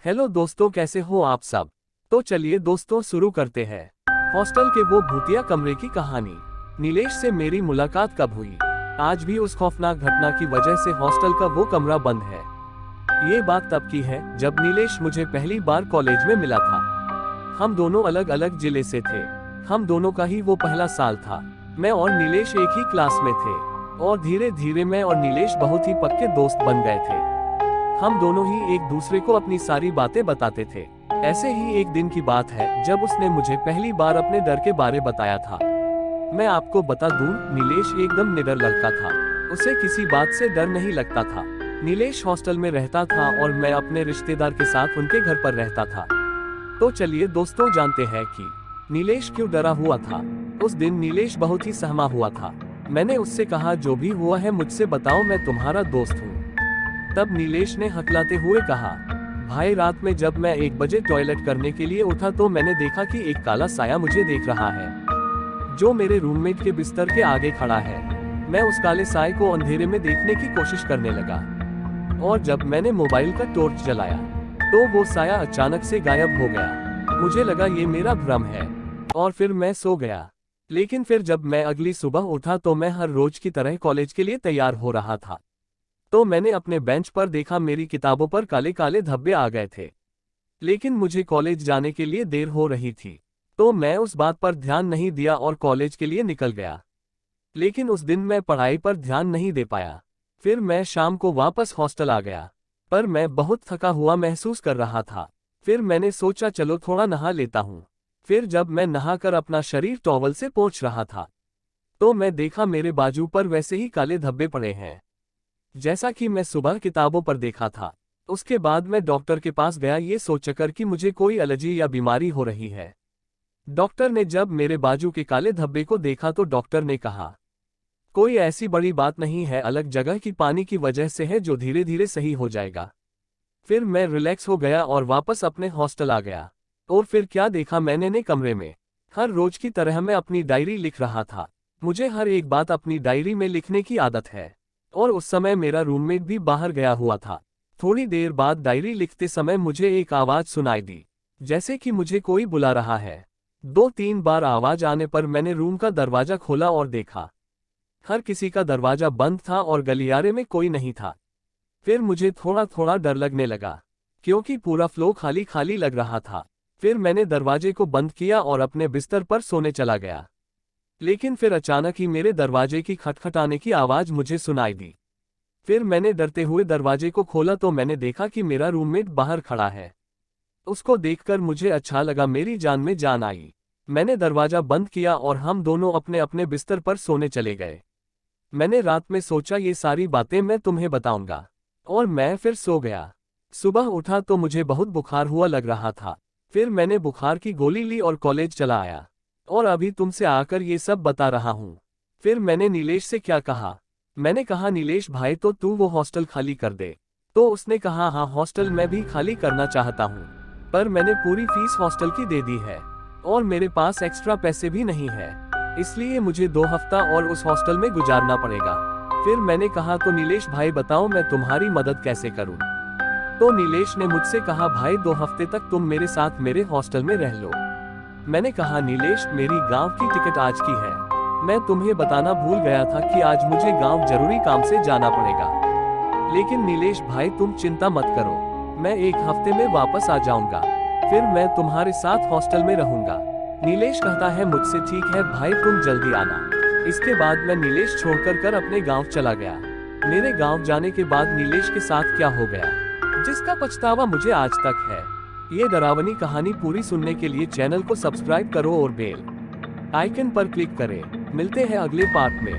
Hello दोस्तों, कैसे हो आप सब। तो चलिए दोस्तों शुरू करते हैं। हॉस्टल के वो भूतिया कमरे की कहानी। नीलेश से मेरी मुलाकात कब हुई? आज भी उस खौफनाक घटना की वजह से हॉस्टल का वो कमरा बंद है। ये बात तब की है जब नीलेश मुझे पहली बार कॉलेज में मिला था। हम दोनों अलग अलग जिले से थे। हम दोनों का ही वो पहला साल था। मैं और नीलेश एक ही क्लास में थे और धीरे धीरे मैं और नीलेश बहुत ही पक्के दोस्त बन गए थे। हम दोनों ही एक दूसरे को अपनी सारी बातें बताते थे। ऐसे ही एक दिन की बात है जब उसने मुझे पहली बार अपने डर के बारे बताया था। मैं आपको बता दूं, नीलेश एकदम निडर लड़का था। उसे किसी बात से डर नहीं लगता था। नीलेश हॉस्टल में रहता था और मैं अपने रिश्तेदार के साथ उनके घर पर रहता था। तो चलिए दोस्तों जानते हैं कि नीलेश क्यों डरा हुआ था। उस दिन नीलेश बहुत ही सहमा हुआ था। मैंने उससे कहा, जो भी हुआ है मुझसे बताओ, मैं तुम्हारा दोस्त हूँ। तब नीलेश ने हकलाते हुए कहा, भाई रात में जब मैं 1 बजे टॉयलेट करने के लिए उठा तो मैंने देखा कि एक काला साया मुझे देख रहा है, जो मेरे रूममेट के बिस्तर के आगे खड़ा है। मैं उस काले साए को अंधेरे में देखने की कोशिश करने लगा और जब मैंने मोबाइल का टॉर्च जलाया तो वो साया अचानक से गायब हो गया। मुझे लगा ये मेरा भ्रम है और फिर मैं सो गया। लेकिन फिर जब मैं अगली सुबह उठा तो मैं हर रोज की तरह कॉलेज के लिए तैयार हो रहा था। तो मैंने अपने बेंच पर देखा, मेरी किताबों पर काले काले धब्बे आ गए थे। लेकिन मुझे कॉलेज जाने के लिए देर हो रही थी, तो मैं उस बात पर ध्यान नहीं दिया और कॉलेज के लिए निकल गया। लेकिन उस दिन मैं पढ़ाई पर ध्यान नहीं दे पाया। फिर मैं शाम को वापस हॉस्टल आ गया, पर मैं बहुत थका हुआ महसूस कर रहा था। फिर मैंने सोचा चलो थोड़ा नहा लेता हूँ। फिर जब मैं नहाकर अपना शरीर टॉवल से पोंछ रहा था तो मैं देखा मेरे बाजू पर वैसे ही काले धब्बे पड़े हैं, जैसा कि मैं सुबह किताबों पर देखा था। उसके बाद मैं डॉक्टर के पास गया, ये सोचकर कि मुझे कोई एलर्जी या बीमारी हो रही है। डॉक्टर ने जब मेरे बाजू के काले धब्बे को देखा तो डॉक्टर ने कहा, कोई ऐसी बड़ी बात नहीं है, अलग जगह की पानी की वजह से है जो धीरे धीरे सही हो जाएगा। फिर मैं रिलैक्स हो गया और वापस अपने हॉस्टल आ गया। और फिर क्या देखा मैंने ने कमरे में हर रोज की तरह मैं अपनी डायरी लिख रहा था। मुझे हर एक बात अपनी डायरी में लिखने की आदत है। और उस समय मेरा रूममेट भी बाहर गया हुआ था। थोड़ी देर बाद डायरी लिखते समय मुझे एक आवाज सुनाई दी, जैसे कि मुझे कोई बुला रहा है। 2-3 बार आवाज आने पर मैंने रूम का दरवाजा खोला और देखा हर किसी का दरवाजा बंद था और गलियारे में कोई नहीं था। फिर मुझे थोड़ा थोड़ा डर लगने लगा, क्योंकि पूरा फ्लो खाली खाली लग रहा था। फिर मैंने दरवाजे को बंद किया और अपने बिस्तर पर सोने चला गया। लेकिन फिर अचानक ही मेरे दरवाजे की खटखटाने की आवाज मुझे सुनाई दी। फिर मैंने डरते हुए दरवाजे को खोला तो मैंने देखा कि मेरा रूममेट बाहर खड़ा है। उसको देखकर मुझे अच्छा लगा, मेरी जान में जान आई। मैंने दरवाजा बंद किया और हम दोनों अपने अपने बिस्तर पर सोने चले गए। मैंने रात में सोचा ये सारी बातें मैं तुम्हें बताऊंगा, और मैं फिर सो गया। सुबह उठा तो मुझे बहुत बुखार हुआ लग रहा था। फिर मैंने बुखार की गोली ली और कॉलेज चला आया, और अभी तुमसे आकर ये सब बता रहा हूँ। फिर मैंने नीलेश से क्या कहा, मैंने कहा नीलेश भाई तो तू वो हॉस्टल खाली कर दे। तो उसने कहा हाँ, हॉस्टल मैं भी खाली करना चाहता हूँ, पर मैंने पूरी फीस हॉस्टल की दे दी है और मेरे पास एक्स्ट्रा पैसे भी नहीं है, इसलिए मुझे 2 हफ्ता और उस हॉस्टल में गुजारना पड़ेगा। फिर मैंने कहा तो नीलेश भाई बताओ मैं तुम्हारी मदद कैसे करूँ। तो नीलेश ने मुझसे कहा, भाई 2 हफ्ते तक तुम मेरे साथ मेरे हॉस्टल में रह लो। मैंने कहा नीलेश मेरी गांव की टिकट आज की है, मैं तुम्हें बताना भूल गया था कि आज मुझे गांव जरूरी काम से जाना पड़ेगा। लेकिन नीलेश भाई तुम चिंता मत करो, मैं 1 हफ्ते में वापस आ जाऊंगा, फिर मैं तुम्हारे साथ हॉस्टल में रहूंगा। नीलेश कहता है मुझसे ठीक है भाई, तुम जल्दी आना। इसके बाद मैं नीलेश छोड़कर अपने गाँव चला गया। मेरे गाँव जाने के बाद नीलेश के साथ क्या हो गया, जिसका पछतावा मुझे आज तक है। ये डरावनी कहानी पूरी सुनने के लिए चैनल को सब्सक्राइब करो और बेल आइकन पर क्लिक करें। मिलते हैं अगले पार्ट में।